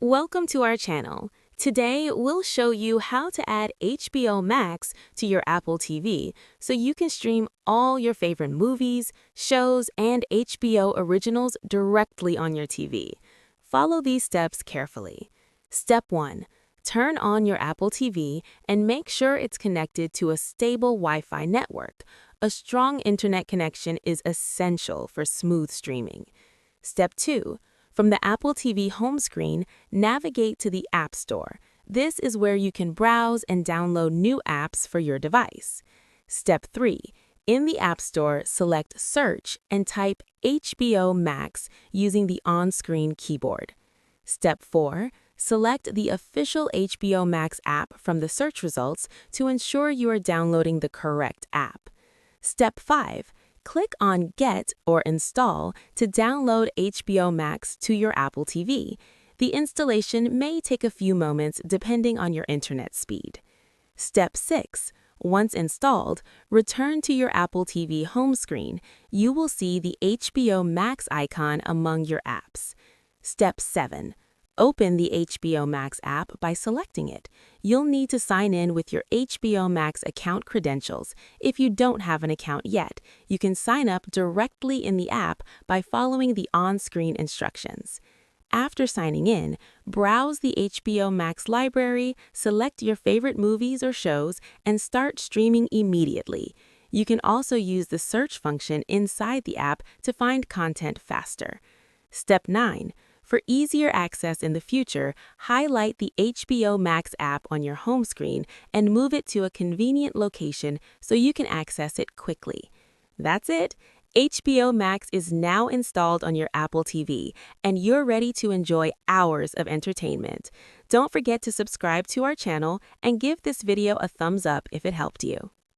Welcome to our channel. Today, we'll show you how to add HBO Max to your Apple TV so you can stream all your favorite movies, shows, and HBO originals directly on your TV. Follow these steps carefully. Step 1. Turn on your Apple TV and make sure it's connected to a stable Wi-Fi network. A strong internet connection is essential for smooth streaming. Step 2. From the Apple TV home screen, navigate to the App Store. This is where you can browse and download new apps for your device. Step 3. In the App Store, select Search and type HBO Max using the on-screen keyboard. Step 4. Select the official HBO Max app from the search results to ensure you are downloading the correct app. Step 5. Click on Get or Install to download HBO Max to your Apple TV. The installation may take a few moments depending on your internet speed. Step 6. Once installed, return to your Apple TV home screen. You will see the HBO Max icon among your apps. Step 7. Open the HBO Max app by selecting it. You'll need to sign in with your HBO Max account credentials. If you don't have an account yet, you can sign up directly in the app by following the on-screen instructions. After signing in, browse the HBO Max library, select your favorite movies or shows, and start streaming immediately. You can also use the search function inside the app to find content faster. Step 9. For easier access in the future, highlight the HBO Max app on your home screen and move it to a convenient location so you can access it quickly. That's it. HBO Max is now installed on your Apple TV, and you're ready to enjoy hours of entertainment. Don't forget to subscribe to our channel and give this video a thumbs up if it helped you.